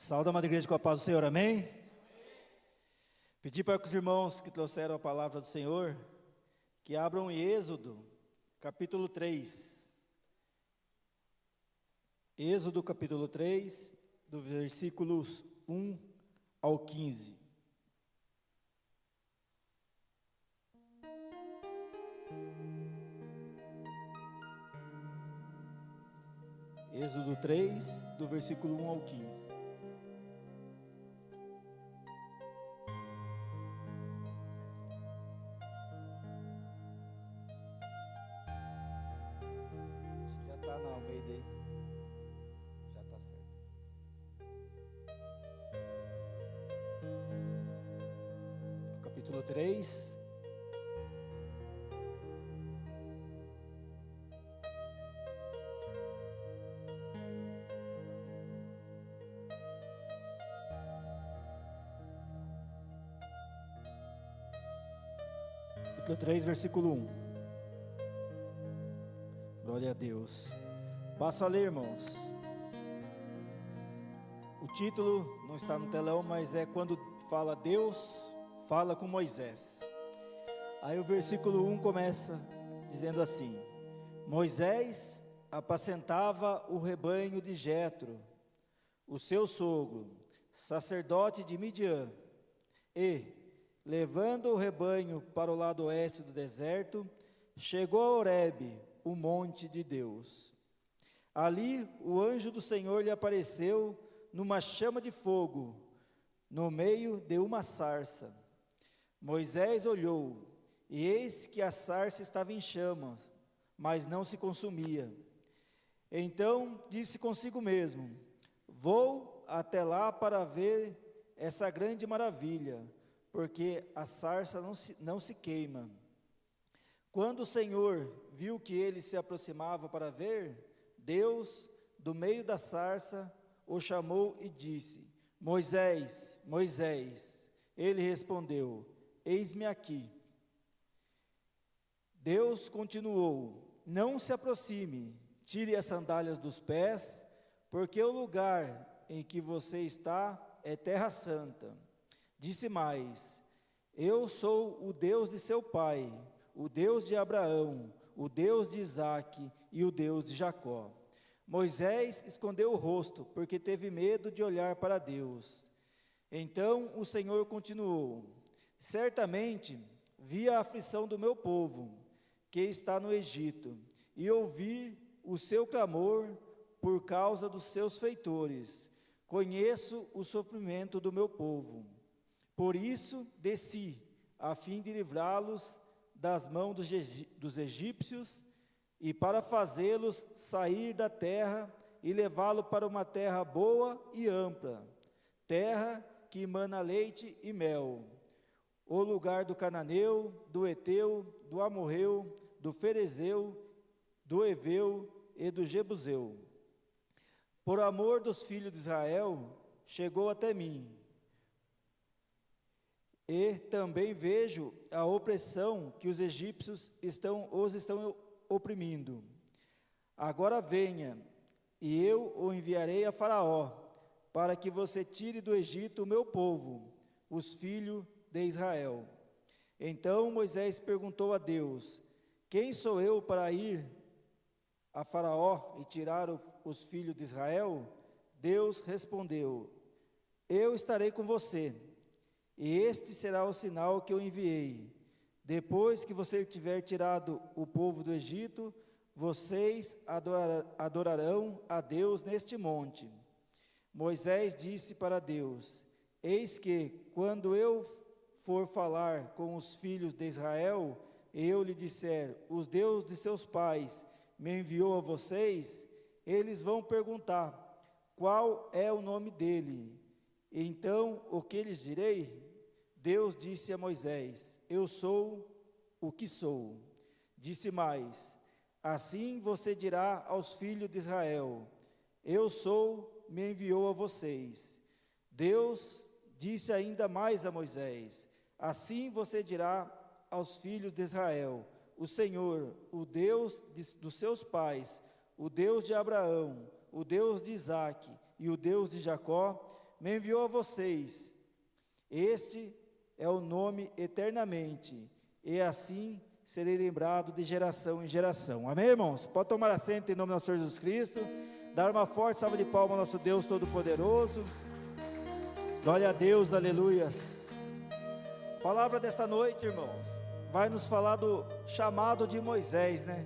Saúde, amada igreja, com a paz do Senhor, amém? Pedi para que os irmãos que trouxeram a palavra do Senhor, que abram em Êxodo, capítulo 3. Êxodo, capítulo 3, do versículos 1 ao 15. Êxodo 3, do versículo 1 ao 15. Já está na Almeida aí. Já está certo. Capítulo 3. Capítulo 3, versículo 1. Glória a Deus. Passo a ler, irmãos. O título não está no telão, mas é quando fala Deus, fala com Moisés. Aí o versículo 1 começa dizendo assim: Moisés apacentava o rebanho de Jetro, o seu sogro, sacerdote de Midian, e, levando o rebanho para o lado oeste do deserto, chegou a Horebe, o monte de Deus. Ali o anjo do Senhor lhe apareceu numa chama de fogo, no meio de uma sarça. Moisés olhou, e eis que a sarça estava em chamas, mas não se consumia. Então disse consigo mesmo: vou até lá para ver essa grande maravilha, porque a sarça não se queima. Quando o Senhor viu que ele se aproximava para ver, Deus, do meio da sarça, o chamou e disse: Moisés, Moisés. Ele respondeu: eis-me aqui. Deus continuou: não se aproxime, tire as sandálias dos pés, porque o lugar em que você está é terra santa. Disse mais: eu sou o Deus de seu pai, o Deus de Abraão, o Deus de Isaque e o Deus de Jacó. Moisés escondeu o rosto, porque teve medo de olhar para Deus. Então o Senhor continuou: certamente vi a aflição do meu povo, que está no Egito, e ouvi o seu clamor por causa dos seus feitores. Conheço o sofrimento do meu povo. Por isso desci, a fim de livrá-los das mãos dos egípcios, e para fazê-los sair da terra e levá-los para uma terra boa e ampla, terra que emana leite e mel, o lugar do cananeu, do eteu, do amorreu, do ferezeu, do eveu e do jebuseu. Por amor dos filhos de Israel, chegou até mim. E também vejo a opressão que os egípcios os estão oprimindo. Agora venha, e eu o enviarei a Faraó, para que você tire do Egito o meu povo, os filhos de Israel. Então Moisés perguntou a Deus: quem sou eu para ir a Faraó e tirar os filhos de Israel? Deus respondeu: eu estarei com você, e este será o sinal que eu enviei. Depois que você tiver tirado o povo do Egito, vocês adorarão a Deus neste monte. Moisés disse para Deus: eis que, quando eu for falar com os filhos de Israel, e eu lhe disser: os deuses de seus pais me enviou a vocês, eles vão perguntar: qual é o nome dele? Então, o que lhes direi? Deus disse a Moisés: eu sou o que sou. Disse mais: assim você dirá aos filhos de Israel: eu sou, me enviou a vocês. Deus disse ainda mais a Moisés: assim você dirá aos filhos de Israel: o Senhor, o Deus dos seus pais, o Deus de Abraão, o Deus de Isaque e o Deus de Jacó, me enviou a vocês. Este é o nome eternamente, e assim serei lembrado de geração em geração. Amém, irmãos? Pode tomar assento em nome do nosso Senhor Jesus Cristo, dar uma forte salva de palmas ao nosso Deus Todo-Poderoso. Glória a Deus, aleluias. A palavra desta noite, irmãos, vai nos falar do chamado de Moisés, né?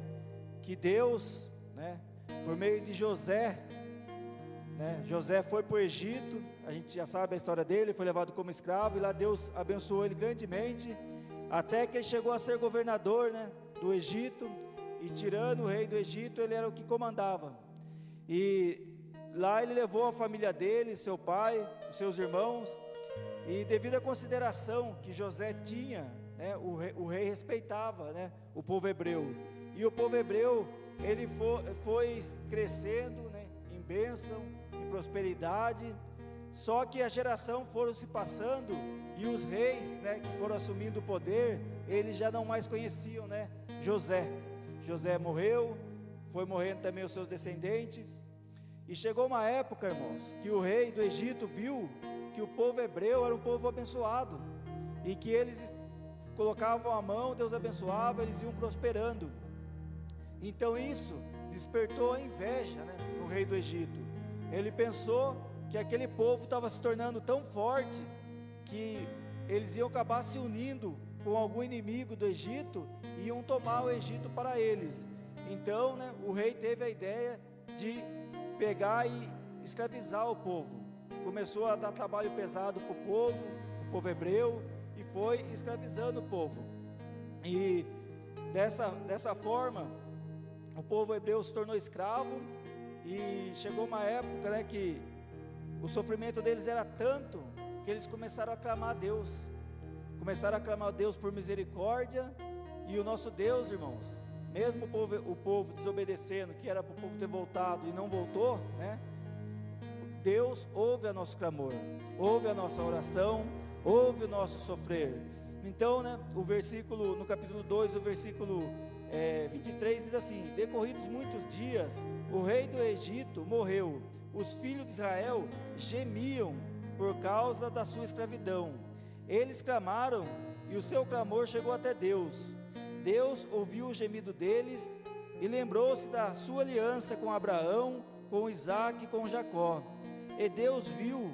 Que Deus, né, por meio de José, né, José foi para o Egito, a gente já sabe a história dele, foi levado como escravo, e lá Deus abençoou ele grandemente, até que ele chegou a ser governador, né, do Egito, e tirando o rei do Egito, ele era o que comandava, e lá ele levou a família dele, seu pai, seus irmãos, e devido à consideração que José tinha, né, o rei respeitava, né, o povo hebreu, e o povo hebreu, ele foi crescendo, né, em bênção, em prosperidade, só que a geração foram se passando, e os reis, né, que foram assumindo o poder, eles já não mais conheciam, né, José morreu, foi morrendo também os seus descendentes, e chegou uma época, irmãos, que o rei do Egito viu que o povo hebreu era um povo abençoado, e que eles colocavam a mão, Deus abençoava, eles iam prosperando. Então isso despertou a inveja, né, no rei do Egito. Ele pensou que aquele povo estava se tornando tão forte, que eles iam acabar se unindo com algum inimigo do Egito, e iam tomar o Egito para eles. Então, né, o rei teve a ideia de pegar e escravizar o povo. Começou a dar trabalho pesado para o povo hebreu, e foi escravizando o povo, e dessa forma, o povo hebreu se tornou escravo, e chegou uma época, né, que o sofrimento deles era tanto, que eles começaram a clamar a Deus, por misericórdia, e o nosso Deus, irmãos, mesmo o povo desobedecendo, que era para o povo ter voltado e não voltou, né, Deus ouve o nosso clamor, ouve a nossa oração, ouve o nosso sofrer. Então, né, no capítulo 2, o versículo 23 diz assim: decorridos muitos dias, o rei do Egito morreu, os filhos de Israel gemiam por causa da sua escravidão, eles clamaram, e o seu clamor chegou até Deus. Deus ouviu o gemido deles, e lembrou-se da sua aliança com Abraão, com Isaque e com Jacó, e Deus viu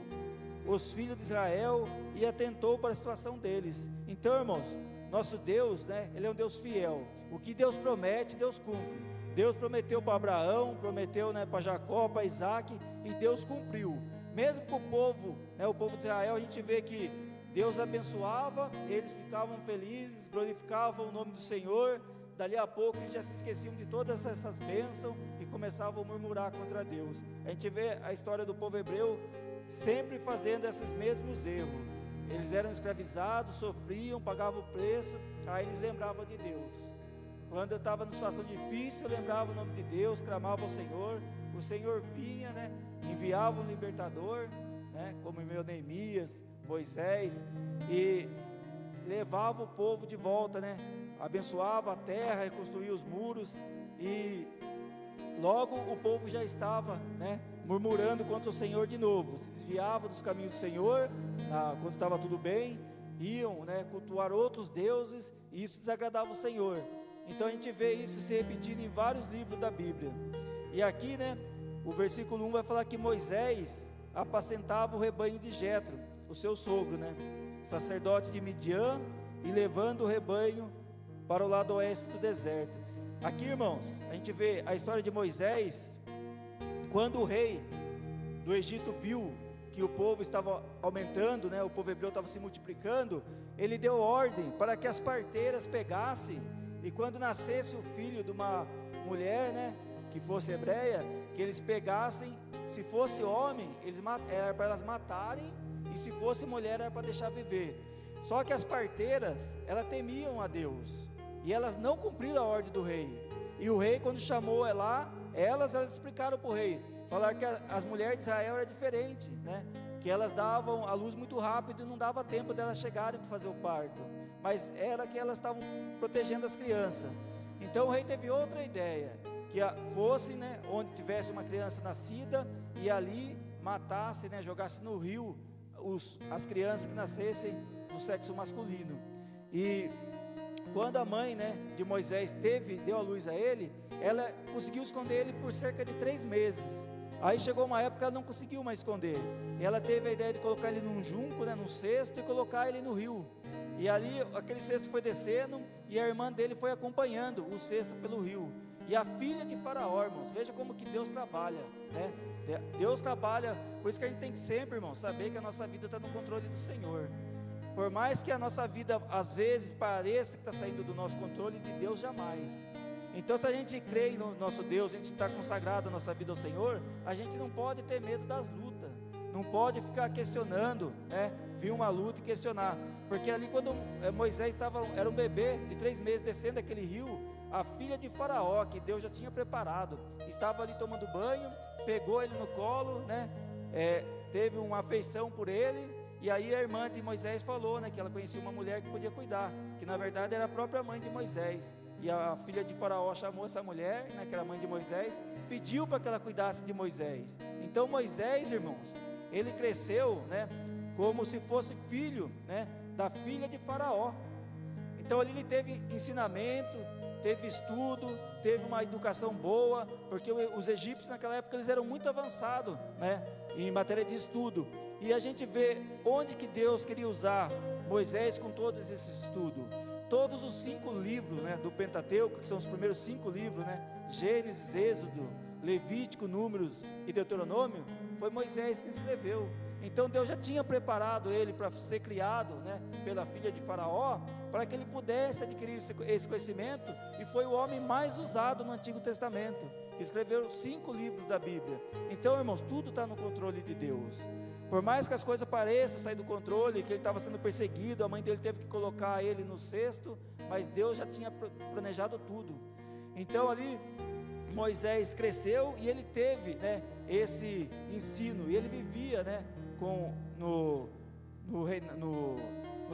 os filhos de Israel e atentou para a situação deles. Então, irmãos, nosso Deus, né, Ele é um Deus fiel. O que Deus promete, Deus cumpre. Deus prometeu para Abraão, prometeu, né, para Jacó, para Isaque, e Deus cumpriu. Mesmo com o povo, né, o povo de Israel, a gente vê que Deus abençoava, eles ficavam felizes, glorificavam o nome do Senhor. Dali a pouco eles já se esqueciam de todas essas bênçãos e começavam a murmurar contra Deus. A gente vê a história do povo hebreu sempre fazendo esses mesmos erros. Eles eram escravizados, sofriam, pagavam o preço, aí eles lembravam de Deus. Quando eu estava numa situação difícil, eu lembrava o nome de Deus, clamava ao Senhor, o Senhor vinha, né, enviava um libertador, né, como meu Neemias, Moisés, e levava o povo de volta, né, abençoava a terra, reconstruía os muros, e logo o povo já estava, né, murmurando contra o Senhor de novo, se desviava dos caminhos do Senhor, quando estava tudo bem, iam, né, cultuar outros deuses, e isso desagradava o Senhor. Então a gente vê isso se repetindo em vários livros da Bíblia. E aqui, né, o versículo 1 vai falar que Moisés apacentava o rebanho de Jetro, o seu sogro, né, sacerdote de Midian, e levando o rebanho para o lado oeste do deserto. Aqui, irmãos, a gente vê a história de Moisés. Quando o rei do Egito viu que o povo estava aumentando, né, o povo hebreu estava se multiplicando, ele deu ordem para que as parteiras pegassem, e quando nascesse o filho de uma mulher, né, que fosse hebreia, que eles pegassem, se fosse homem, era para elas matarem, e se fosse mulher, era para deixar viver. Só que as parteiras, elas temiam a Deus, e elas não cumpriram a ordem do rei, e o rei, quando chamou elas explicaram para o rei, falaram que as mulheres de Israel era diferente, né? Que elas davam a luz muito rápido e não dava tempo delas chegarem para fazer o parto, mas era que elas estavam protegendo as crianças. Então o rei teve outra ideia, que fosse, né, onde tivesse uma criança nascida, e ali matasse, né, jogasse no rio as crianças que nascessem do sexo masculino. E quando a mãe, né, de Moisés deu a luz a ele, ela conseguiu esconder ele por cerca de 3 meses. Aí chegou uma época que ela não conseguiu mais esconder. Ela teve a ideia de colocar ele num junco, né, num cesto, e colocar ele no rio. E ali aquele cesto foi descendo, e a irmã dele foi acompanhando o cesto pelo rio. E a filha de Faraó, irmãos, veja como que Deus trabalha, né? Deus trabalha, por isso que a gente tem que sempre, irmãos, saber que a nossa vida está no controle do Senhor. Por mais que a nossa vida às vezes pareça que está saindo do nosso controle, de Deus jamais. Então, se a gente crê no nosso Deus, a gente está consagrado a nossa vida ao Senhor, a gente não pode ter medo das lutas, não pode ficar questionando, né? Vir uma luta e questionar, porque ali quando Moisés era um bebê de 3 meses descendo aquele rio, a filha de Faraó, que Deus já tinha preparado, estava ali tomando banho, pegou ele no colo, né? Teve uma afeição por ele, e aí a irmã de Moisés falou, né, que ela conhecia uma mulher que podia cuidar, que na verdade era a própria mãe de Moisés. E a filha de Faraó chamou essa mulher, né, que era a mãe de Moisés, pediu para que ela cuidasse de Moisés. Então Moisés, irmãos, ele cresceu, né, como se fosse filho, né, da filha de Faraó. Então ali ele teve ensinamento, teve estudo, teve uma educação boa, porque os egípcios naquela época eles eram muito avançados, né, em matéria de estudo. E a gente vê onde que Deus queria usar Moisés com todos esses estudos. Todos os 5 livros, né, do Pentateuco, que são os primeiros 5 livros, né, Gênesis, Êxodo, Levítico, Números e Deuteronômio, foi Moisés que escreveu. Então Deus já tinha preparado ele para ser criado, né, pela filha de Faraó, para que ele pudesse adquirir esse conhecimento, e foi o homem mais usado no Antigo Testamento, que escreveu 5 livros da Bíblia. Então, irmãos, tudo está no controle de Deus. Por mais que as coisas pareçam sair do controle, que ele estava sendo perseguido, a mãe dele teve que colocar ele no cesto, mas Deus já tinha planejado tudo. Então ali Moisés cresceu e ele teve, né, esse ensino, e ele vivia, né, no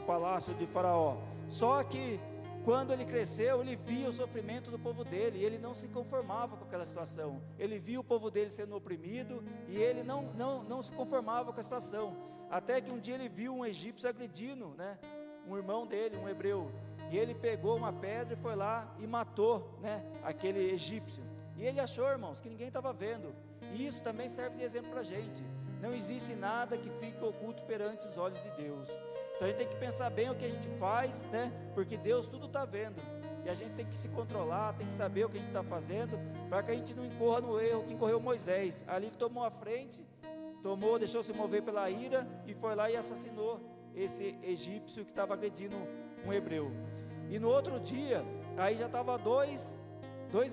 palácio de Faraó. Só que quando ele cresceu, ele via o sofrimento do povo dele, e ele não se conformava com aquela situação. Ele via o povo dele sendo oprimido, e ele não se conformava com a situação, até que um dia ele viu um egípcio agredindo, né, um irmão dele, um hebreu, e ele pegou uma pedra e foi lá e matou, né, aquele egípcio. E ele achou, irmãos, que ninguém estava vendo, e isso também serve de exemplo para a gente. Não existe nada que fique oculto perante os olhos de Deus. Então a gente tem que pensar bem o que a gente faz, né? Porque Deus tudo está vendo, e a gente tem que se controlar, tem que saber o que a gente está fazendo, para que a gente não incorra no erro que incorreu Moisés. Ali ele tomou a frente, deixou-se mover pela ira, e foi lá e assassinou esse egípcio que estava agredindo um hebreu. E no outro dia, aí já estava dois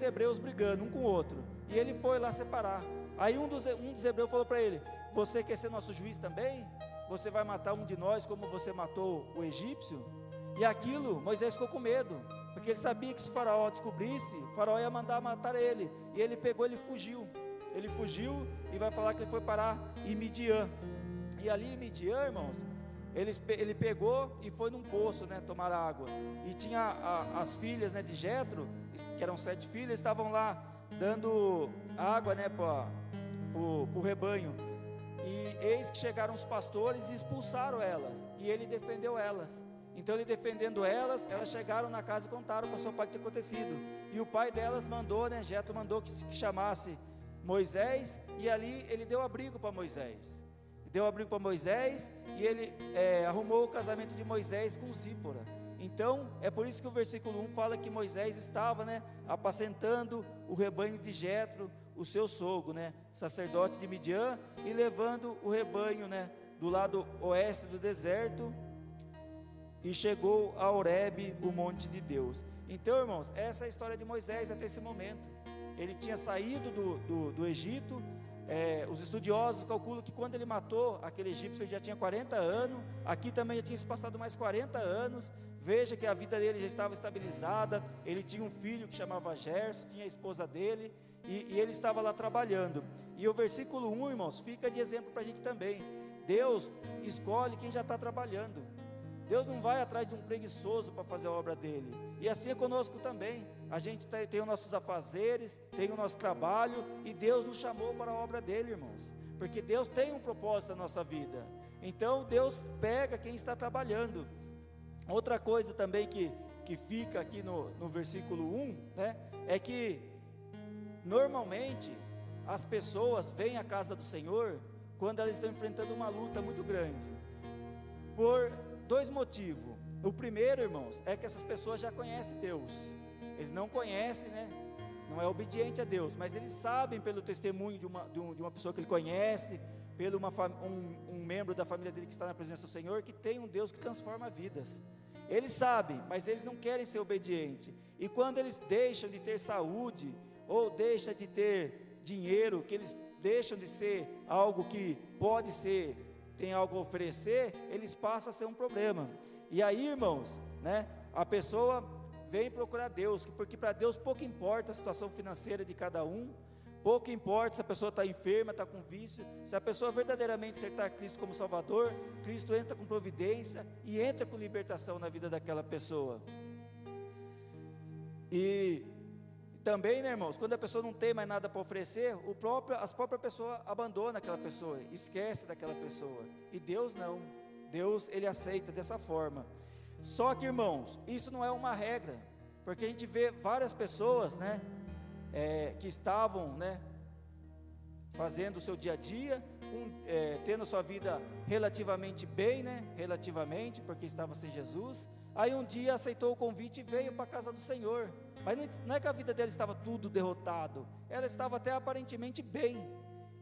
hebreus brigando um com o outro, e ele foi lá separar. Aí um dos hebreus falou para ele: você quer ser nosso juiz também? Você vai matar um de nós como você matou o egípcio? E aquilo, Moisés ficou com medo, porque ele sabia que se Faraó descobrisse, Faraó ia mandar matar ele. E ele fugiu, e vai falar que ele foi parar em Midian. E ali em Midian, irmãos, ele pegou e foi num poço, né, tomar água. E tinha as filhas, né, de Jetro, que eram 7 filhas, estavam lá dando água, né, para o rebanho. E eis que chegaram os pastores e expulsaram elas, e ele defendeu elas. Então ele defendendo elas chegaram na casa e contaram para o seu pai o que tinha acontecido. E o pai delas mandou, né, Jetro mandou que chamasse Moisés, e ali ele deu abrigo para Moisés. E ele arrumou o casamento de Moisés com Zípora. Então é por isso que o versículo 1 fala que Moisés estava, né, apacentando o rebanho de Jetro, o seu sogro, né, sacerdote de Midian, e levando o rebanho, né, do lado oeste do deserto, e chegou a Horebe, o monte de Deus. Então, irmãos, essa é a história de Moisés até esse momento. Ele tinha saído do Egito. Os estudiosos calculam que quando ele matou aquele egípcio, ele já tinha 40 anos, aqui também já tinha se passado mais 40 anos, veja que a vida dele já estava estabilizada, ele tinha um filho que chamava Gerson, tinha a esposa dele, e ele estava lá trabalhando. E o versículo 1, irmãos, fica de exemplo para a gente também. Deus escolhe quem já está trabalhando. Deus não vai atrás de um preguiçoso para fazer a obra dele. E assim é conosco também. A gente tem os nossos afazeres, tem o nosso trabalho, e Deus nos chamou para a obra dele, irmãos. porque Deus tem um propósito na nossa vida. Então Deus pega quem está trabalhando. Outra coisa também que fica aqui no versículo 1, né, é que normalmente as pessoas vêm à casa do Senhor quando elas estão enfrentando uma luta muito grande, por dois motivos. O primeiro, irmãos, é que essas pessoas já conhecem Deus. Eles não conhecem, né, não é obediente a Deus, mas eles sabem pelo testemunho de uma pessoa que ele conhece, pelo um membro da família dele que está na presença do Senhor, que tem um Deus que transforma vidas. Eles sabem, mas eles não querem ser obedientes. E quando eles deixam de ter saúde, ou deixam de ter dinheiro, que eles deixam de ser algo que pode ser, tem algo a oferecer, eles passam a ser um problema. E aí, irmãos, né, a pessoa vem procurar Deus, porque para Deus pouco importa a situação financeira de cada um, pouco importa se a pessoa está enferma, está com vício. Se a pessoa verdadeiramente aceitar Cristo como Salvador, Cristo entra com providência e entra com libertação na vida daquela pessoa. E também, né, irmãos, quando a pessoa não tem mais nada para oferecer, as próprias pessoas abandonam aquela pessoa, esquece daquela pessoa. E Deus não, Deus ele aceita dessa forma. Só que, irmãos, isso não é uma regra, porque a gente vê várias pessoas, né, que estavam, né, fazendo o seu dia a dia, tendo sua vida relativamente bem, né, relativamente, porque estava sem Jesus. Aí um dia aceitou o convite e veio para a casa do Senhor, mas não é que a vida dela estava tudo derrotado, ela estava até aparentemente bem.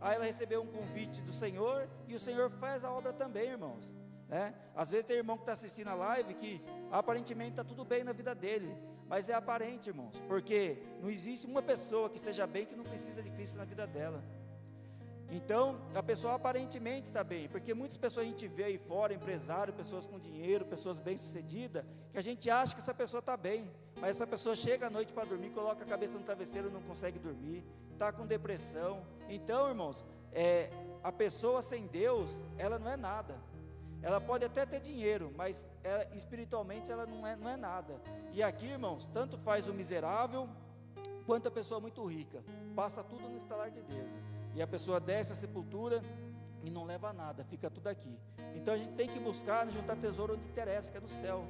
Aí ela recebeu um convite do Senhor, e o Senhor faz a obra também, irmãos, né? Às vezes tem irmão que está assistindo a live, que aparentemente está tudo bem na vida dele, mas é aparente, irmãos, porque não existe uma pessoa que esteja bem que não precisa de Cristo na vida dela. Então, a pessoa aparentemente está bem, porque muitas pessoas a gente vê aí fora, empresário, pessoas com dinheiro, pessoas bem-sucedidas, que a gente acha que essa pessoa está bem, mas essa pessoa chega à noite para dormir, coloca a cabeça no travesseiro, não consegue dormir, está com depressão. Então, irmãos, a pessoa sem Deus, ela não é nada. Ela pode até ter dinheiro, mas espiritualmente ela não é nada. E aqui, irmãos, tanto faz o miserável, quanto a pessoa muito rica, passa tudo no estalar de dedo, e a pessoa desce à sepultura e não leva nada, fica tudo aqui. Então a gente tem que buscar, juntar tesouro onde interessa, que é no céu.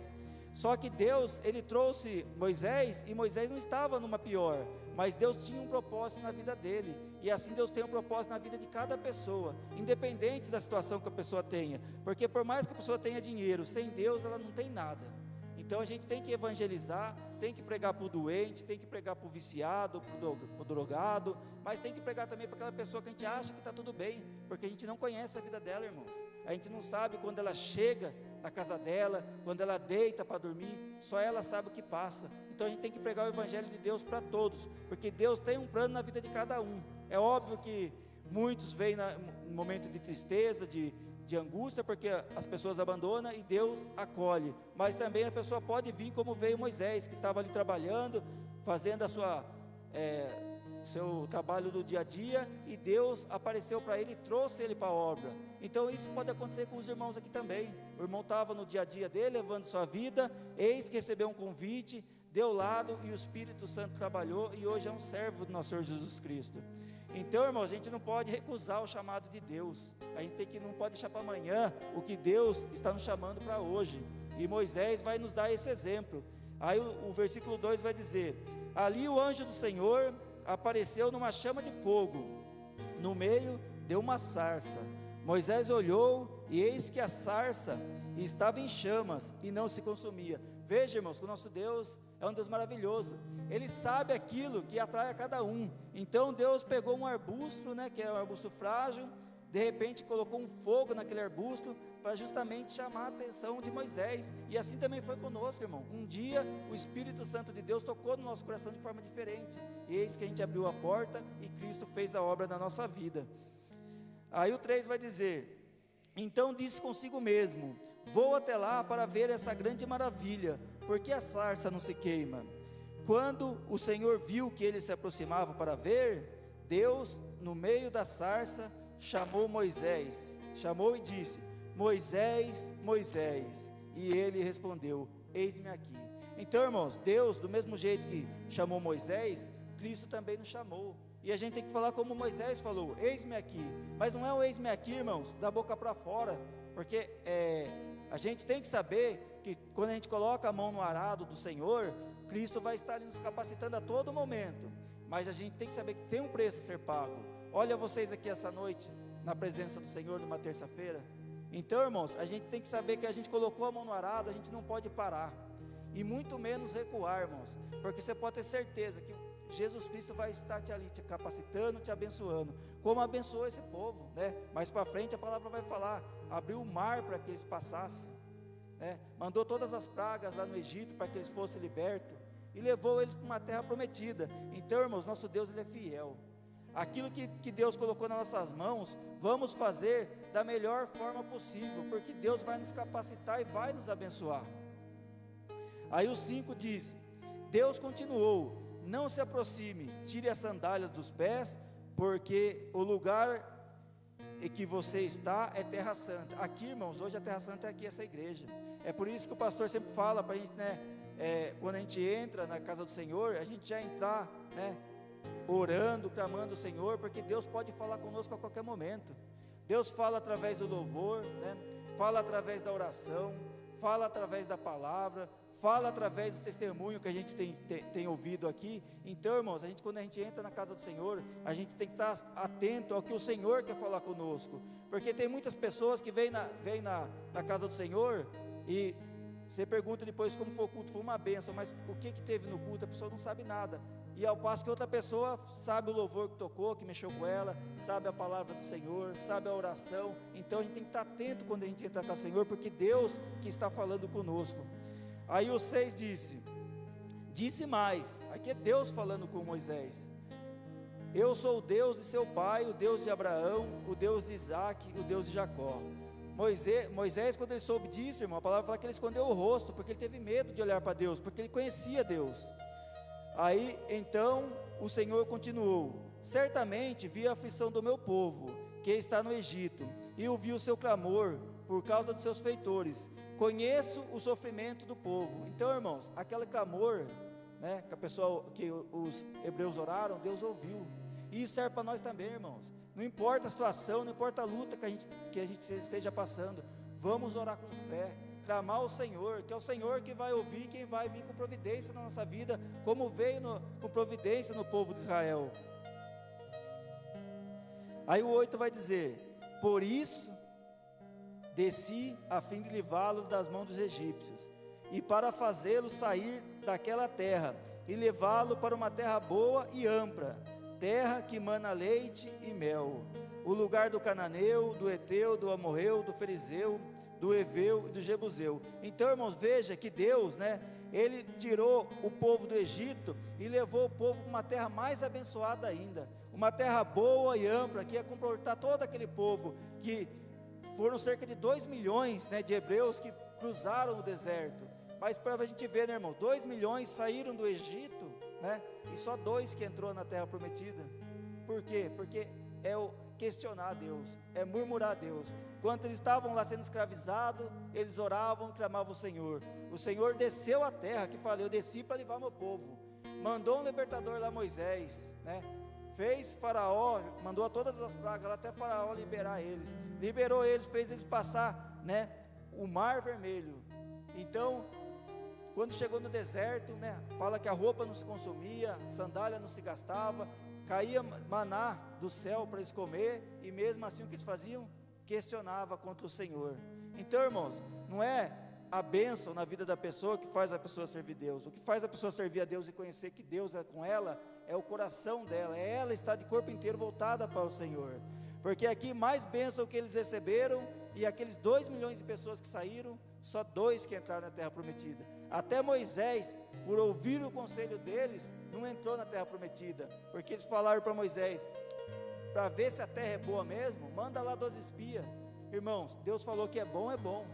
Só que Deus, ele trouxe Moisés, e Moisés não estava numa pior, mas Deus tinha um propósito na vida dele, e assim Deus tem um propósito na vida de cada pessoa, independente da situação que a pessoa tenha, porque por mais que a pessoa tenha dinheiro, sem Deus ela não tem nada. Então a gente tem que evangelizar, tem que pregar para o doente, tem que pregar para o viciado, para o drogado, mas tem que pregar também para aquela pessoa que a gente acha que está tudo bem, porque a gente não conhece a vida dela, irmãos. A gente não sabe quando ela chega na casa dela, quando ela deita para dormir, só ela sabe o que passa. Então a gente tem que pregar o evangelho de Deus para todos, porque Deus tem um plano na vida de cada um. É óbvio que muitos vêm no momento de tristeza, de angústia, porque as pessoas abandonam e Deus acolhe, mas também a pessoa pode vir como veio Moisés, que estava ali trabalhando, fazendo o seu trabalho do dia a dia, e Deus apareceu para ele e trouxe ele para a obra. Então isso pode acontecer com os irmãos aqui também. O irmão estava no dia a dia dele, levando sua vida, eis que recebeu um convite, deu lado, e o Espírito Santo trabalhou, e hoje é um servo do nosso Senhor Jesus Cristo. Então, irmãos, a gente não pode recusar o chamado de Deus, a gente não pode deixar para amanhã o que Deus está nos chamando para hoje, e Moisés vai nos dar esse exemplo. Aí o versículo 2 vai dizer: ali o anjo do Senhor apareceu numa chama de fogo, no meio de uma sarça. Moisés olhou, e eis que a sarça estava em chamas, e não se consumia. Veja, irmãos, que o nosso Deus é um Deus maravilhoso, Ele sabe aquilo que atrai a cada um. Então Deus pegou um arbusto, né, que era um arbusto frágil, de repente colocou um fogo naquele arbusto, para justamente chamar a atenção de Moisés, e assim também foi conosco, irmão. Um dia o Espírito Santo de Deus tocou no nosso coração de forma diferente, e eis que a gente abriu a porta, e Cristo fez a obra na nossa vida. Aí o 3 vai dizer: então disse consigo mesmo: vou até lá para ver essa grande maravilha, porque a sarça não se queima. Quando o Senhor viu que ele se aproximava para ver, Deus, no meio da sarça, chamou Moisés, chamou e disse: Moisés, Moisés. E ele respondeu: eis-me aqui. Então, irmãos, Deus, do mesmo jeito que chamou Moisés, Cristo também nos chamou. E a gente tem que falar como Moisés falou: eis-me aqui. Mas não é o eis-me aqui, irmãos, da boca para fora, porque a gente tem que saber que quando a gente coloca a mão no arado do Senhor, Cristo vai estar nos capacitando a todo momento. Mas a gente tem que saber que tem um preço a ser pago. Olha vocês aqui essa noite, na presença do Senhor, numa terça-feira. Então, irmãos, a gente tem que saber que a gente colocou a mão no arado, a gente não pode parar, e muito menos recuar, irmãos, porque você pode ter certeza que Jesus Cristo vai estar te capacitando, te abençoando, como abençoou esse povo, né? Mais para frente a palavra vai falar, abriu o mar para que eles passassem, né? Mandou todas as pragas lá no Egito para que eles fossem libertos, e levou eles para uma terra prometida. Então, irmãos, nosso Deus, Ele é fiel. Aquilo que Deus colocou nas nossas mãos, vamos fazer da melhor forma possível, porque Deus vai nos capacitar e vai nos abençoar. Aí o 5 diz: Deus continuou: não se aproxime, tire as sandálias dos pés, porque o lugar em que você está é terra santa. Aqui, irmãos, hoje a terra santa é aqui, essa igreja. É por isso que o pastor sempre fala para a gente, né, quando a gente entra na casa do Senhor, a gente já entrar, né, orando, clamando o Senhor, porque Deus pode falar conosco a qualquer momento. Deus fala através do louvor, né, fala através da oração, fala através da palavra, fala através do testemunho que a gente tem ouvido aqui. Então, irmãos, quando a gente entra na casa do Senhor, a gente tem que estar atento ao que o Senhor quer falar conosco, porque tem muitas pessoas que vêm na casa do Senhor, e você pergunta depois como foi o culto, foi uma bênção, mas o que teve no culto, a pessoa não sabe nada, e ao passo que outra pessoa sabe o louvor que tocou, que mexeu com ela, sabe a palavra do Senhor, sabe a oração. Então a gente tem que estar atento quando a gente entra na casa do Senhor, porque Deus que está falando conosco. Aí o 6 disse mais, aqui é Deus falando com Moisés: eu sou o Deus de seu pai, o Deus de Abraão, o Deus de Isaac, o Deus de Jacó. Moisés, quando ele soube disso, irmão, a palavra fala que ele escondeu o rosto, porque ele teve medo de olhar para Deus, porque ele conhecia Deus. Aí então o Senhor continuou: certamente vi a aflição do meu povo, que está no Egito, e ouvi o seu clamor por causa dos seus feitores. Conheço o sofrimento do povo. Então, irmãos, aquele clamor, né, que os hebreus oraram, Deus ouviu. E isso serve para nós também, irmãos. Não importa a situação, não importa a luta que a gente esteja passando, vamos orar com fé, clamar ao Senhor, que é o Senhor que vai ouvir, quem vai vir com providência na nossa vida, como veio com providência no povo de Israel. Aí o 8 vai dizer: por isso desci a fim de livrá-lo das mãos dos egípcios, e para fazê-lo sair daquela terra, e levá-lo para uma terra boa e ampla, terra que mana leite e mel, o lugar do cananeu, do eteu, do amorreu, do ferizeu, do eveu e do jebuseu. Então, irmãos, veja que Deus, né, Ele tirou o povo do Egito e levou o povo para uma terra mais abençoada ainda, uma terra boa e ampla, que ia comportar todo aquele povo, que foram cerca de 2 milhões, né, de hebreus que cruzaram o deserto. Mas para a gente ver, né, irmão, 2 milhões saíram do Egito, né, e só 2 que entrou na terra prometida. Por quê? Porque é o questionar a Deus, é murmurar a Deus. Quando eles estavam lá sendo escravizados, eles oravam e clamavam ao Senhor. O Senhor desceu à terra, que falei: eu desci para livrar meu povo. Mandou um libertador lá, Moisés, né? Fez Faraó, mandou todas as pragas lá, até Faraó liberar eles. Liberou eles, fez eles passar, né, o mar vermelho. Então, quando chegou no deserto, né, fala que a roupa não se consumia, a sandália não se gastava, caía maná do céu para eles comer, e mesmo assim o que eles faziam? Questionava contra o Senhor. Então, irmãos, não é a bênção na vida da pessoa que faz a pessoa servir Deus. O que faz a pessoa servir a Deus e conhecer que Deus é com ela, é o coração dela, é ela estar de corpo inteiro voltada para o Senhor. Porque aqui mais bênção que eles receberam, e aqueles 2 milhões de pessoas que saíram, só 2 que entraram na terra prometida. Até Moisés, por ouvir o conselho deles, não entrou na terra prometida, porque eles falaram para Moisés: para ver se a terra é boa mesmo, manda lá 12 espias. Irmãos, Deus falou que é bom,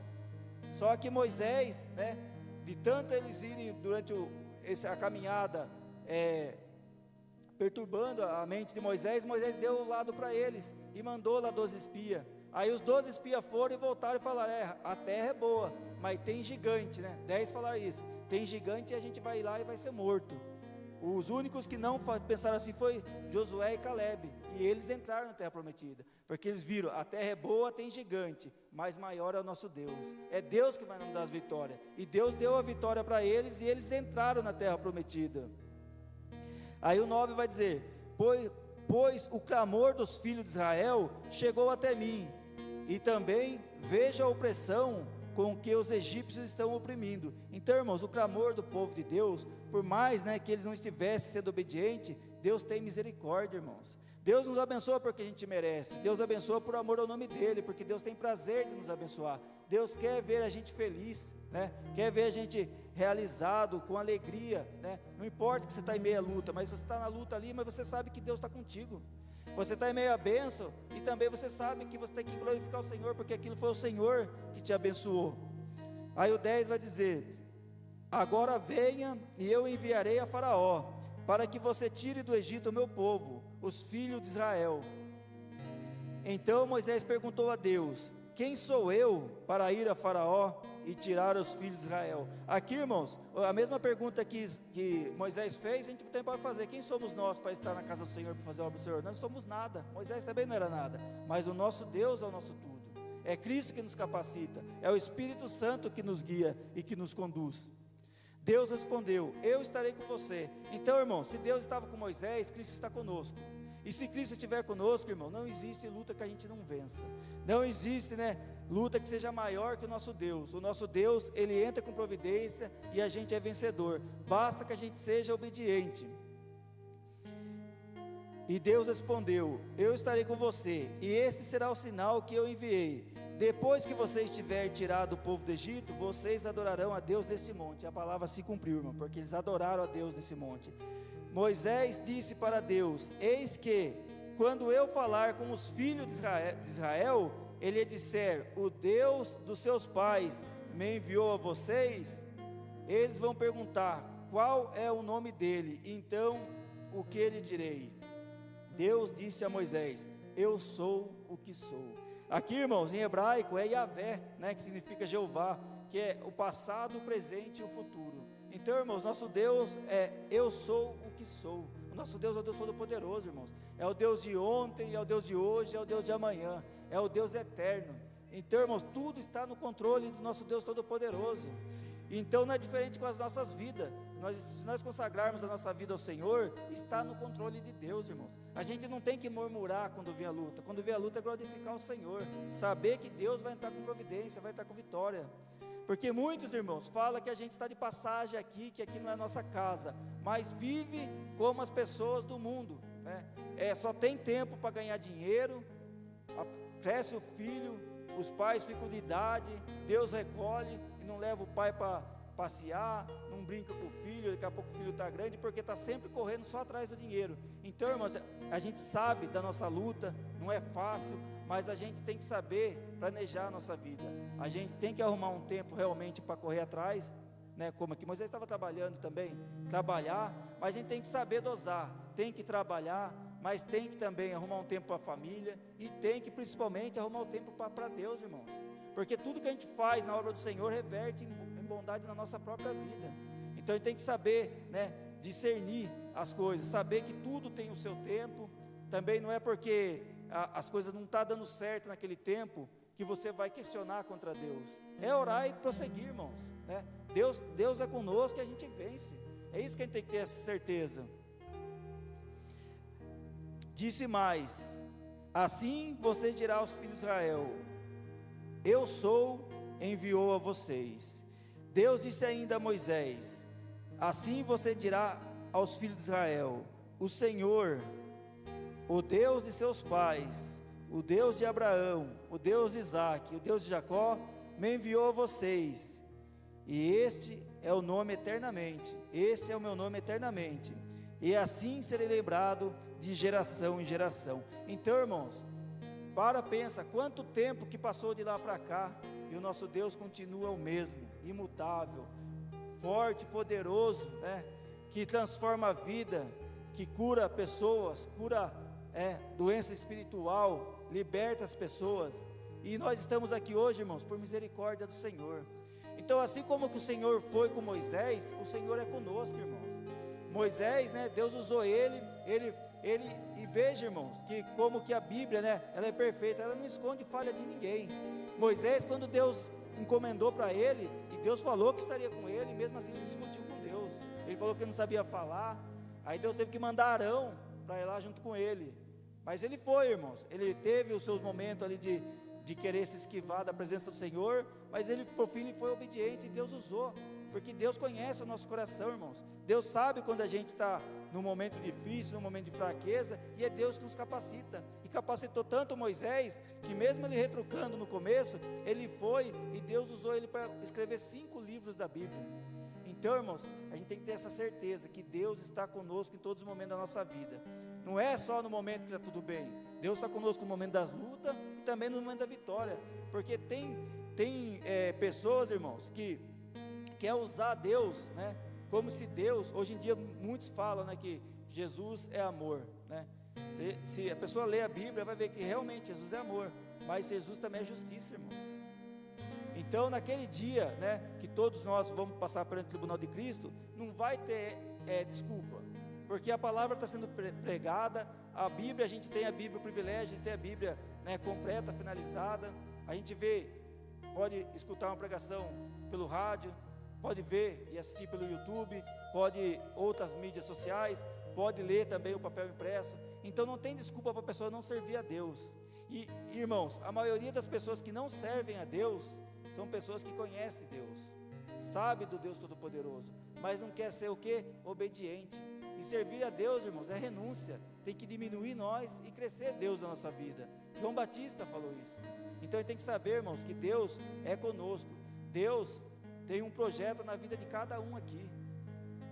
só que Moisés, né, de tanto eles irem durante a caminhada, perturbando a mente de Moisés deu o lado para eles, e mandou lá 12 espias. Aí os 12 espias foram e voltaram e falaram: a terra é boa, mas tem gigante, né? 10 falaram isso: tem gigante e a gente vai lá e vai ser morto. Os únicos que não pensaram assim foi Josué e Caleb, e eles entraram na terra prometida, porque eles viram, a terra é boa, tem gigante, mas maior é o nosso Deus, é Deus que vai nos dar as vitórias, e Deus deu a vitória para eles, e eles entraram na terra prometida. Aí o 9 vai dizer, pois o clamor dos filhos de Israel chegou até mim, e também vejo a opressão com que os egípcios estão oprimindo. Então, irmãos, o clamor do povo de Deus, por mais, que eles não estivessem sendo obedientes, Deus tem misericórdia, irmãos. Deus nos abençoa porque a gente merece, Deus abençoa por amor ao nome dEle, porque Deus tem prazer de nos abençoar. Deus quer ver a gente feliz, quer ver a gente realizado, com alegria, não importa que você está em meio à luta, mas você está na luta ali, mas você sabe que Deus está contigo. Você está em meio à bênção, e também você sabe que você tem que glorificar o Senhor, porque aquilo foi o Senhor que te abençoou. Aí o 10 vai dizer, agora venha e eu enviarei a Faraó, para que você tire do Egito o meu povo, os filhos de Israel. Então Moisés perguntou a Deus, quem sou eu para ir a Faraó e tirar os filhos de Israel? Aqui, irmãos, a mesma pergunta que Moisés fez, a gente também pode fazer, quem somos nós para estar na casa do Senhor, para fazer a obra do Senhor? Nós não somos nada, Moisés também não era nada, mas o nosso Deus é o nosso tudo, é Cristo que nos capacita, é o Espírito Santo que nos guia e que nos conduz. Deus respondeu, eu estarei com você. Então, irmão, se Deus estava com Moisés, Cristo está conosco. E se Cristo estiver conosco, irmão, não existe luta que a gente não vença. Não existe, luta que seja maior que o nosso Deus. O nosso Deus, Ele entra com providência e a gente é vencedor. Basta que a gente seja obediente. E Deus respondeu, eu estarei com você, e este será o sinal que eu enviei. Depois que você estiver tirado o povo do Egito, vocês adorarão a Deus nesse monte. A palavra se cumpriu, irmão, porque eles adoraram a Deus nesse monte. Moisés disse para Deus, eis que, quando eu falar com os filhos de Israel, ele disser, o Deus dos seus pais me enviou a vocês, eles vão perguntar, qual é o nome dele? Então, o que lhe direi? Deus disse a Moisés, eu sou o que sou. Aqui, irmãos, em hebraico é Yahvé, que significa Jeová, que é o passado, o presente e o futuro. Então, irmãos, nosso Deus é eu sou o que sou. O nosso Deus é o Deus Todo-Poderoso, irmãos. É o Deus de ontem, é o Deus de hoje, é o Deus de amanhã, é o Deus eterno. Então, irmãos, tudo está no controle do nosso Deus Todo-Poderoso. Então não é diferente com as nossas vidas. Se nós consagrarmos a nossa vida ao Senhor, está no controle de Deus, irmãos. A gente não tem que murmurar quando vem a luta. Quando vem a luta é glorificar o Senhor, saber que Deus vai entrar com providência, vai entrar com vitória. Porque muitos, irmãos, falam que a gente está de passagem aqui, que aqui não é nossa casa, mas vive como as pessoas do mundo, só tem tempo para ganhar dinheiro, cresce o filho, os pais ficam de idade, Deus recolhe e não leva o pai para passear, não brinca com o filho, daqui a pouco o filho está grande, porque está sempre correndo só atrás do dinheiro. Então, irmãos, a gente sabe da nossa luta, não é fácil, mas a gente tem que saber planejar a nossa vida. A gente tem que arrumar um tempo realmente para correr atrás, como aqui Moisés estava trabalhando também, trabalhar, mas a gente tem que saber dosar, tem que trabalhar, mas tem que também arrumar um tempo para a família, e tem que principalmente arrumar um tempo para Deus, irmãos, porque tudo que a gente faz na obra do Senhor reverte em bondade na nossa própria vida. Então a gente tem que saber, discernir as coisas, saber que tudo tem o seu tempo. Também não é porque as coisas não estão dando certo naquele tempo que você vai questionar contra Deus. É orar e prosseguir, irmãos, Deus é conosco e a gente vence. É isso que a gente tem que ter essa certeza. Disse mais, assim você dirá aos filhos de Israel, eu sou, enviou a vocês. Deus disse ainda a Moisés, assim você dirá aos filhos de Israel, o Senhor, o Deus de seus pais, o Deus de Abraão, o Deus de Isaque, o Deus de Jacó, me enviou a vocês, e este é o nome eternamente, este é o meu nome eternamente, e assim serei lembrado de geração em geração. Então, irmãos, pensa, quanto tempo que passou de lá para cá, e o nosso Deus continua o mesmo, imutável, forte, poderoso, que transforma a vida, que cura pessoas, cura doença espiritual, liberta as pessoas, e nós estamos aqui hoje, irmãos, por misericórdia do Senhor. Então, assim como que o Senhor foi com Moisés, o Senhor é conosco, irmãos. Moisés, né, Deus usou ele, e veja, irmãos, que como que a Bíblia, né, ela é perfeita, ela não esconde falha de ninguém. Moisés, quando Deus encomendou para ele, e Deus falou que estaria com ele, mesmo assim ele discutiu com Deus, ele falou que não sabia falar, aí Deus teve que mandar Arão para ir lá junto com ele, mas ele foi, irmãos, ele teve os seus momentos ali de querer se esquivar da presença do Senhor, mas ele, por fim, ele foi obediente, e Deus usou, porque Deus conhece o nosso coração, irmãos. Deus sabe quando a gente está num momento difícil, num momento de fraqueza, e é Deus que nos capacita, e capacitou tanto Moisés, que mesmo ele retrucando no começo, ele foi, e Deus usou ele para escrever 5 livros da Bíblia. Então, irmãos, a gente tem que ter essa certeza, que Deus está conosco em todos os momentos da nossa vida, não é só no momento que está tudo bem, Deus está conosco no momento das lutas, e também no momento da vitória, porque tem pessoas, irmãos, que quer usar Deus, né, como se Deus, hoje em dia muitos falam, né, que Jesus é amor, né, se a pessoa lê a Bíblia, vai ver que realmente Jesus é amor, mas Jesus também é justiça, irmãos. Então naquele dia, né, que todos nós vamos passar perante o tribunal de Cristo, não vai ter desculpa, porque a palavra está sendo pregada, a Bíblia, a gente tem a Bíblia, o privilégio de ter a Bíblia, né, completa, finalizada, a gente pode escutar uma pregação pelo rádio, pode ver e assistir pelo YouTube, pode outras mídias sociais, pode ler também o papel impresso, então não tem desculpa para a pessoa não servir a Deus. E irmãos, a maioria das pessoas que não servem a Deus, são pessoas que conhecem Deus, sabe do Deus Todo-Poderoso, mas não quer ser o quê? Obediente. E servir a Deus, irmãos, é renúncia, tem que diminuir nós e crescer Deus na nossa vida. João Batista falou isso. Então a gente tem que saber, irmãos, que Deus é conosco, Deus tem um projeto na vida de cada um aqui,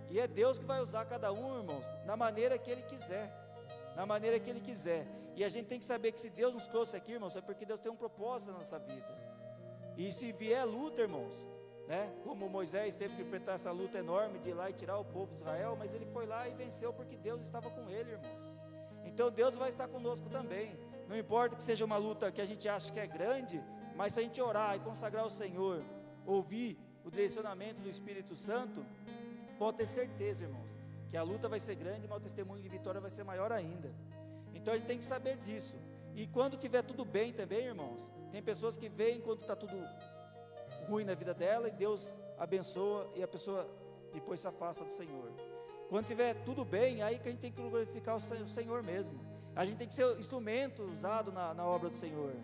e é Deus que vai usar cada um, irmãos, na maneira que Ele quiser, e a gente tem que saber que se Deus nos trouxe aqui, irmãos, é porque Deus tem um propósito na nossa vida, e se vier luta, irmãos, né, como Moisés teve que enfrentar essa luta enorme de ir lá e tirar o povo de Israel, mas ele foi lá e venceu porque Deus estava com ele, irmãos. Então Deus vai estar conosco também, não importa que seja uma luta que a gente acha que é grande, mas se a gente orar e consagrar ao Senhor, ouvir o direcionamento do Espírito Santo, pode ter certeza, irmãos, que a luta vai ser grande, mas o testemunho de vitória vai ser maior ainda. Então a gente tem que saber disso, e quando tiver tudo bem também, irmãos, tem pessoas que veem quando está tudo ruim na vida dela, e Deus abençoa, e a pessoa depois se afasta do Senhor. Quando tiver tudo bem, aí que a gente tem que glorificar o Senhor mesmo, a gente tem que ser instrumento usado na obra do Senhor,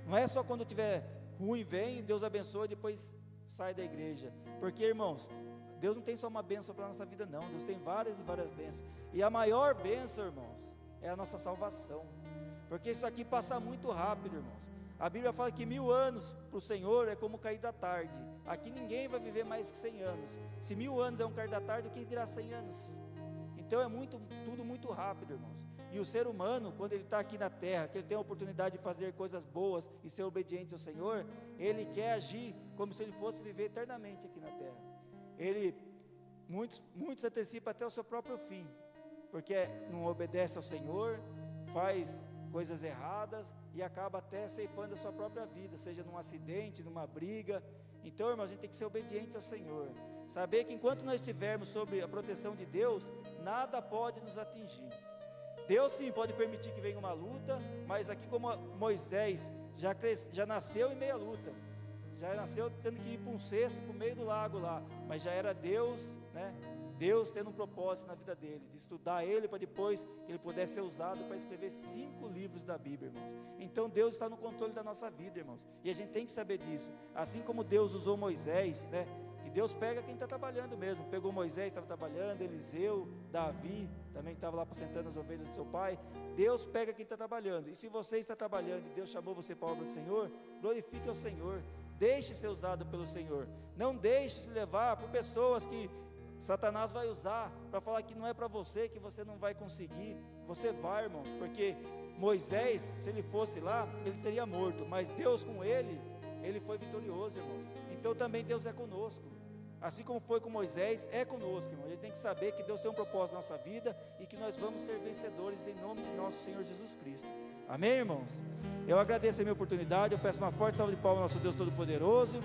não é só quando tiver ruim, vem, Deus abençoa e depois sai da igreja, porque, irmãos, Deus não tem só uma bênção para a nossa vida, não, Deus tem várias e várias bênçãos, e a maior bênção, irmãos, é a nossa salvação, porque isso aqui passa muito rápido, irmãos. A Bíblia fala que 1000 anos para o Senhor é como cair da tarde. Aqui ninguém vai viver mais que 100 anos. Se 1000 anos é um cair da tarde, o que dirá 100 anos? Então é tudo muito rápido, irmãos. E o ser humano, quando ele está aqui na terra, que ele tem a oportunidade de fazer coisas boas e ser obediente ao Senhor, ele quer agir como se ele fosse viver eternamente aqui na terra. Muitos antecipam até o seu próprio fim, porque não obedece ao Senhor, faz coisas erradas e acaba até ceifando a sua própria vida, seja num acidente, numa briga. Então, irmãos, a gente tem que ser obediente ao Senhor, saber que enquanto nós estivermos sob a proteção de Deus, nada pode nos atingir. Deus sim pode permitir que venha uma luta, mas aqui como Moisés já nasceu em meia luta, já nasceu tendo que ir para um cesto, para o meio do lago lá, mas já era Deus, né? Deus tendo um propósito na vida dele, de estudar ele para depois ele pudesse ser usado para escrever 5 livros da Bíblia, irmãos. Então Deus está no controle da nossa vida, irmãos, e a gente tem que saber disso, assim como Deus usou Moisés, né? Que Deus pega quem está trabalhando mesmo, pegou Moisés, estava trabalhando, Eliseu, Davi, também estava lá apacentando as ovelhas do seu pai. Deus pega quem está trabalhando, e se você está trabalhando e Deus chamou você para a obra do Senhor, glorifique ao Senhor, deixe ser usado pelo Senhor, não deixe se levar por pessoas que Satanás vai usar para falar que não é para você, que você não vai conseguir. Você vai, irmãos, porque Moisés, se ele fosse lá, ele seria morto, mas Deus com ele foi vitorioso, irmãos. Então também Deus é conosco, assim como foi com Moisés, é conosco, irmãos. A gente tem que saber que Deus tem um propósito na nossa vida e que nós vamos ser vencedores em nome de nosso Senhor Jesus Cristo. Amém, irmãos? Eu agradeço a minha oportunidade, eu peço uma forte salva de palmas ao nosso Deus Todo-Poderoso.